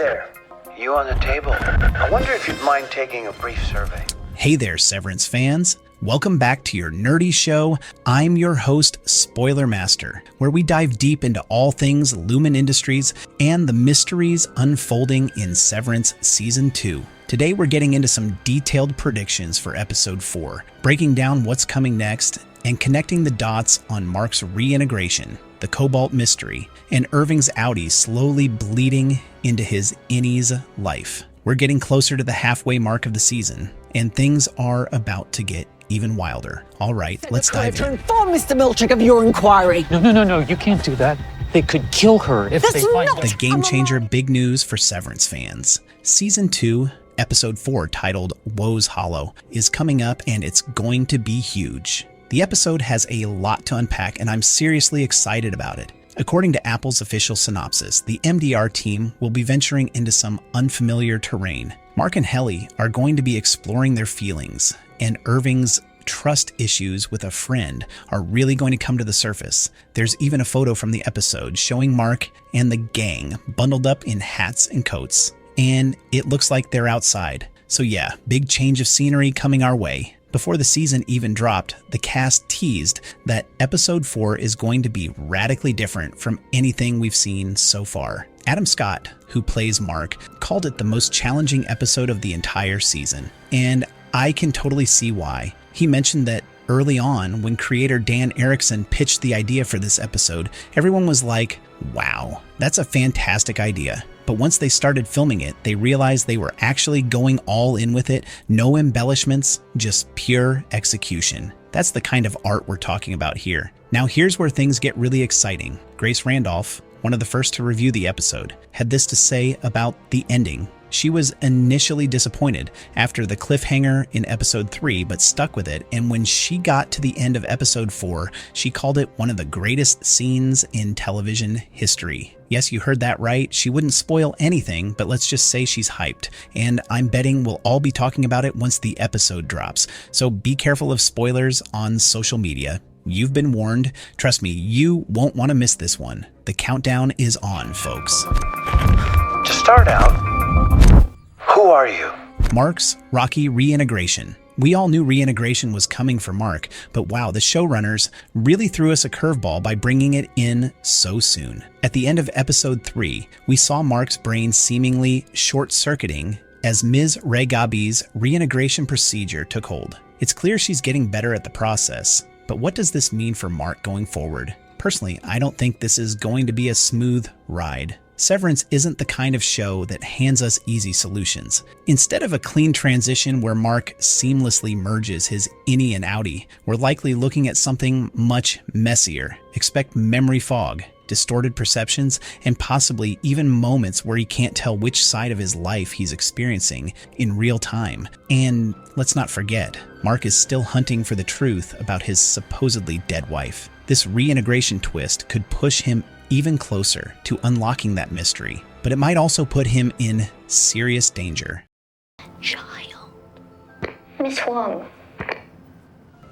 There, you on the table. I wonder if you'd mind taking a brief survey. Hey there, Severance fans. Welcome back to your nerdy show. I'm your host, Spoiler Master, where we dive deep into all things Lumen Industries and the mysteries unfolding in Severance Season 2. Today we're getting into some detailed predictions for Episode 4, breaking down what's coming next and connecting the dots on Mark's reintegration, the Cobalt mystery, and Irving's outie slowly bleeding into his innie's life. We're getting closer to the halfway mark of the season, and things are about to get even wilder. All right, let's dive in. Inform Mr. Milchick of your inquiry. No, you can't do that. They could kill her if they find her. The game changer big news for Severance fans. Season 2, Episode 4, titled Woe's Hollow, is coming up and it's going to be huge. The episode has a lot to unpack and I'm seriously excited about it. According to Apple's official synopsis, the MDR team will be venturing into some unfamiliar terrain. Mark and Helly are going to be exploring their feelings, and Irving's trust issues with a friend are really going to come to the surface. There's even a photo from the episode showing Mark and the gang bundled up in hats and coats, and it looks like they're outside. So yeah, big change of scenery coming our way. Before the season even dropped, the cast teased that Episode 4 is going to be radically different from anything we've seen so far. Adam Scott, who plays Mark, called it the most challenging episode of the entire season, and I can totally see why. He mentioned that early on, when creator Dan Erickson pitched the idea for this episode, everyone was like, wow, that's a fantastic idea. But once they started filming it, they realized they were actually going all in with it. No embellishments, just pure execution. That's the kind of art we're talking about here. Now here's where things get really exciting. Grace Randolph, one of the first to review the episode, had this to say about the ending. She was initially disappointed after the cliffhanger in Episode 3, but stuck with it, and when she got to the end of Episode 4, she called it one of the greatest scenes in television history. Yes, you heard that right. She wouldn't spoil anything, but let's just say she's hyped, and I'm betting we'll all be talking about it once the episode drops. So be careful of spoilers on social media. You've been warned. Trust me, you won't want to miss this one. The countdown is on, folks. To start out, who are you? Mark's rocky reintegration. We all knew reintegration was coming for Mark, but wow, the showrunners really threw us a curveball by bringing it in so soon. At the end of Episode 3, we saw Mark's brain seemingly short-circuiting as Ms. Regabi's reintegration procedure took hold. It's clear she's getting better at the process, but what does this mean for Mark going forward? Personally, I don't think this is going to be a smooth ride. Severance isn't the kind of show that hands us easy solutions. Instead of a clean transition where Mark seamlessly merges his innie and outie, we're likely looking at something much messier. Expect memory fog, distorted perceptions, and possibly even moments where he can't tell which side of his life he's experiencing in real time. And let's not forget, Mark is still hunting for the truth about his supposedly dead wife. This reintegration twist could push him even closer to unlocking that mystery, but it might also put him in serious danger. Child. Miss Huang.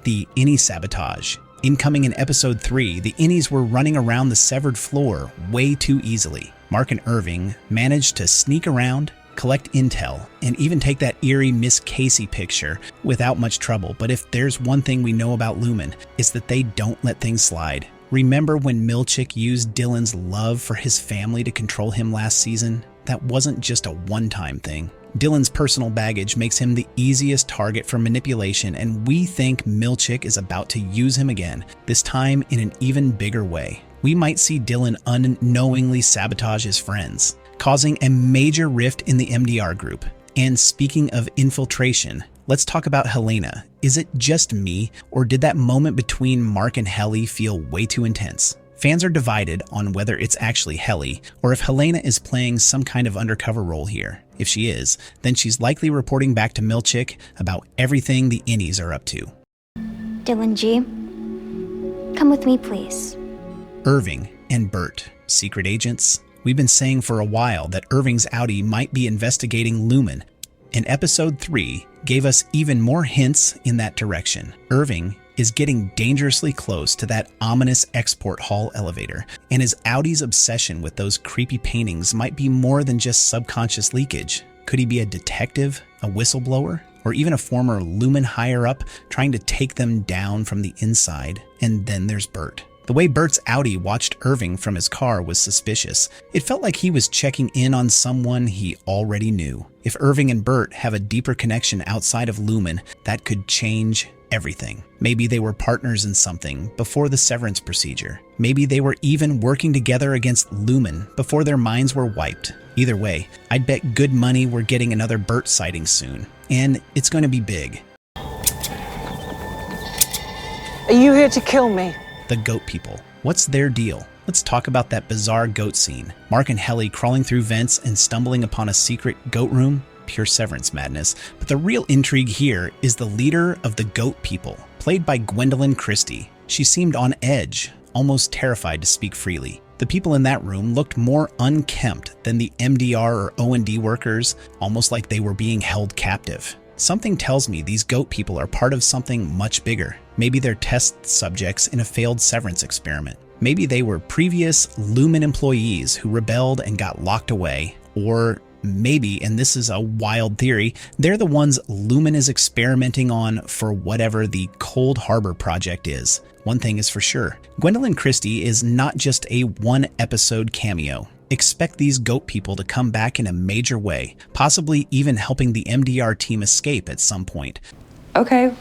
The innie sabotage. Incoming in Episode 3, the innies were running around the severed floor way too easily. Mark and Irving managed to sneak around, collect intel, and even take that eerie Miss Casey picture without much trouble. But if there's one thing we know about Lumen, it's that they don't let things slide. Remember when Milchick used Dylan's love for his family to control him last season? That wasn't just a one-time thing. Dylan's personal baggage makes him the easiest target for manipulation, and we think Milchick is about to use him again, this time in an even bigger way. We might see Dylan unknowingly sabotage his friends, causing a major rift in the MDR group. And speaking of infiltration, let's talk about Helena. Is it just me, or did that moment between Mark and Helly feel way too intense? Fans are divided on whether it's actually Helly, or if Helena is playing some kind of undercover role here. If she is, then she's likely reporting back to Milchick about everything the innies are up to. Dylan G. Come with me, please. Irving and Bert, secret agents. We've been saying for a while that Irving's outie might be investigating Lumen. and episode 3 gave us even more hints in that direction. Irving is getting dangerously close to that ominous export hall elevator, and his Audi's obsession with those creepy paintings might be more than just subconscious leakage. Could he be a detective, a whistleblower, or even a former Lumen higher-up trying to take them down from the inside? And then there's Bert. The way Bert's Audi watched Irving from his car was suspicious. It felt like he was checking in on someone he already knew. If Irving and Bert have a deeper connection outside of Lumen, that could change everything. Maybe they were partners in something before the Severance procedure. Maybe they were even working together against Lumen before their minds were wiped. Either way, I'd bet good money we're getting another Bert sighting soon. And it's going to be big. Are you here to kill me? The goat people. What's their deal? Let's talk about that bizarre goat scene. Mark and Helly crawling through vents and stumbling upon a secret goat room. Pure Severance madness. But the real intrigue here is the leader of the goat people, played by Gwendolyn Christie. She seemed on edge, almost terrified to speak freely. The people in that room looked more unkempt than the MDR or O&D workers, almost like they were being held captive. Something tells me these goat people are part of something much bigger. Maybe they're test subjects in a failed Severance experiment. Maybe they were previous Lumen employees who rebelled and got locked away. Or maybe, and this is a wild theory, they're the ones Lumen is experimenting on for whatever the Cold Harbor project is. One thing is for sure, Gwendolyn Christie is not just a one-episode cameo. Expect these goat people to come back in a major way, possibly even helping the MDR team escape at some point. Okay,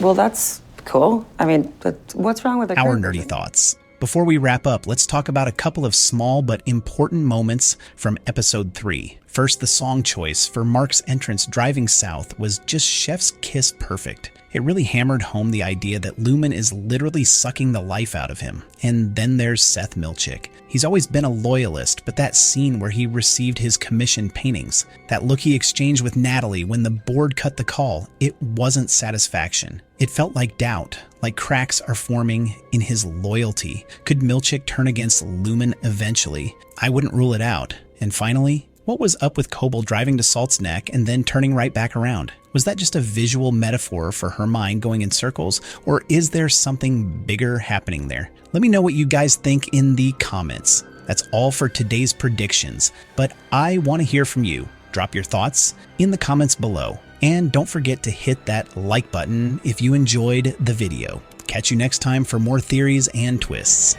well that's cool. I mean, but what's wrong with the Our nerdy thoughts. Before we wrap up, let's talk about a couple of small but important moments from episode 3. First, the song choice for Mark's entrance driving south was just chef's kiss perfect. It really hammered home the idea that Lumen is literally sucking the life out of him. And then there's Seth Milchick. He's always been a loyalist, but that scene where he received his commissioned paintings, that look he exchanged with Natalie when the board cut the call, it wasn't satisfaction. It felt like doubt, like cracks are forming in his loyalty. Could Milchick turn against Lumen eventually? I wouldn't rule it out. And finally, what was up with Kobold driving to Salt's Neck and then turning right back around? Was that just a visual metaphor for her mind going in circles, or is there something bigger happening there? Let me know what you guys think in the comments. That's all for today's predictions, but I want to hear from you. Drop your thoughts in the comments below. And don't forget to hit that like button if you enjoyed the video. Catch you next time for more theories and twists.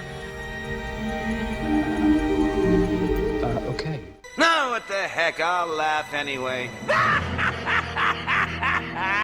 No, what the heck, I'll laugh anyway.